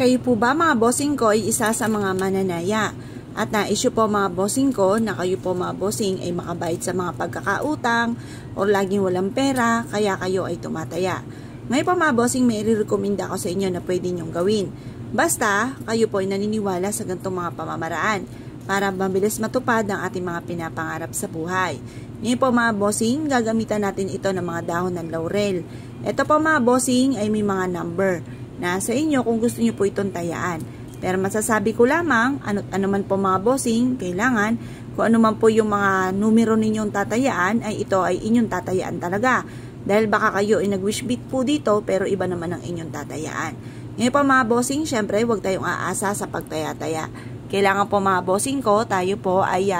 Kayo po ba mga bossing ko ay isa sa mga mananaya? At na-issue po mga bossing ko na kayo po mga bossing ay makabayad sa mga pagkakautang o laging walang pera kaya kayo ay tumataya. Ngayon po mga bossing, may i-recommenda ko sa inyo na pwede nyong gawin. Basta kayo po ay naniniwala sa ganitong mga pamamaraan para mabilis matupad ang ating mga pinapangarap sa buhay. Ngayon po mga bossing, gagamitan natin ito ng mga dahon ng laurel. Ito po mga bossing ay may mga number na sa inyo kung gusto niyo po itong tayaan. Pero masasabi ko lamang, ano man po mga bossing, kailangan kung ano man po yung mga numero ninyong tatayaan, ay ito ay inyong tatayaan talaga. Dahil baka kayo ay nag-wish beat po dito, pero iba naman ang inyong tatayaan. Ngayon po mga bossing, syempre huwag tayong aasa sa pagtaya-taya. Kailangan po mga bossing ko, tayo po ay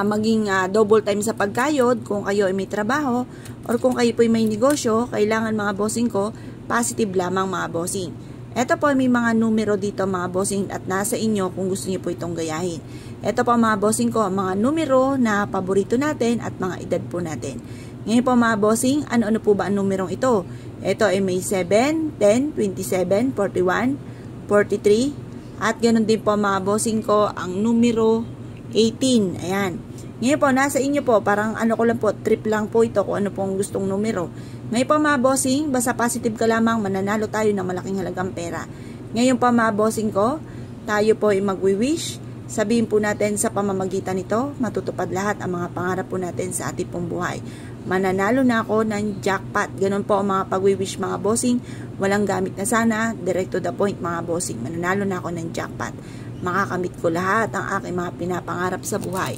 maging double time sa pagkayod kung kayo ay may trabaho or kung kayo po ay may negosyo, kailangan mga bossing ko, positive lamang mga bossing. Ito po may mga numero dito mga bossing at nasa inyo kung gusto niyo po itong gayahin. Ito po mga bossing ko, mga numero na paborito natin at mga edad po natin. Ngayon po mga bossing, ano po ba ang numerong ito? Ito ay may 7, 10, 27, 41, 43 at ganoon din po mga bossing ko ang numero 18. Ayan. Ngayon po, nasa inyo po, parang ano ko lang po, trip lang po ito kung ano pong gustong numero. Ngayon po mga bossing, basta positive ka lamang, mananalo tayo ng malaking halagang pera. Ngayon po mga bossing ko, tayo po ay magwi-wish. Sabihin po natin sa pamamagitan nito, matutupad lahat ang mga pangarap po natin sa ating pong buhay. Mananalo na ako ng jackpot. Ganon po ang mga pagwi-wish mga bossing. Walang gamit na sana, direct to the point mga bossing. Mananalo na ako ng jackpot. Makakamit ko lahat ang aking mga pinapangarap sa buhay.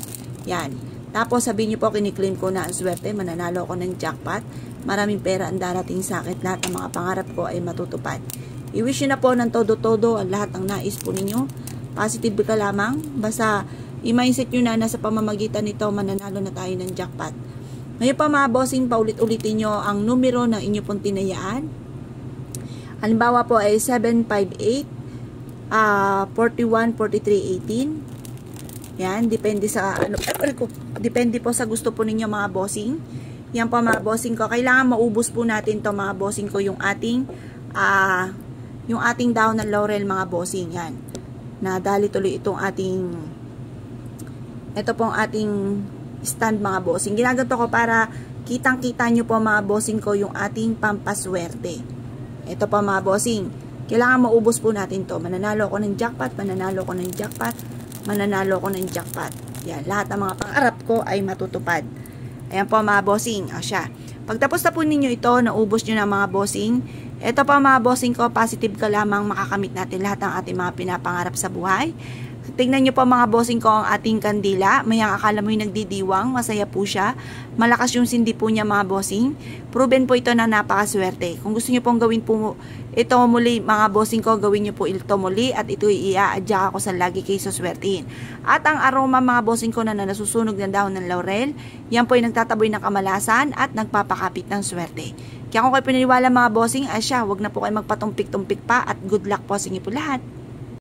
Yan. Tapos sabihin niyo po, kiniklaim ko na ang swerte, mananalo ako ng jackpot. Maraming pera ang darating sa akin. Lahat ng mga pangarap ko ay matutupad. I-wish niyo na po ng todo-todo ang lahat ng nais po ninyo. Positive ka lamang. Basta i-mindset nyo na nasa pamamagitan nito, mananalo na tayo ng jackpot. Ngayon pa mga bossing, paulit-ulitin nyo ang numero ng inyo pong tinayaan. Halimbawa po ay 758, 41, 43, 18. Yan, depende sa depende po sa gusto po ninyo mga bossing. Yan po mga bossing ko. Kailangan maubos po natin to mga bossing ko yung ating dahon ng laurel mga bossing. Yan. Nadali tuloy itong ito pong ating stand mga bossing. Ginagato ko para kitang-kita nyo po mga bossing ko yung ating pampaswerte. Ito po mga bossing. Kailangan maubos po natin to. Mananalo ako ng jackpot, mananalo ako ng jackpot, mananalo ko ng jackpot. Yan, lahat ng mga pangarap ko ay matutupad. Ayan po mga bossing. O siya. Pagtapos na po ninyo ito, naubos nyo na mga bossing. Ito po mga bossing ko, positive ka lamang, makakamit natin lahat ng ating mga pinapangarap sa buhay. Tingnan nyo po mga bossing ko ang ating kandila. Mayang akala mo yung nagdidiwang, masaya po siya. Malakas yung sindi po niya mga bossing. Proven po ito na napakaswerte. Kung gusto nyo pong gawin po ito muli mga bossing ko, gawin nyo po ito muli at ito i-a-adjust ako sa lagi kayo suswertihin. At ang aroma mga bossing ko na nasusunog ng dahon ng laurel, yan po ay nagtataboy ng kamalasan at nagpapakapit ng swerte. Kaya kung kayo pinaniwala mga bossing, asya, wag na po kayo magpatumpik-tumpik pa at good luck po sa inyo po lahat.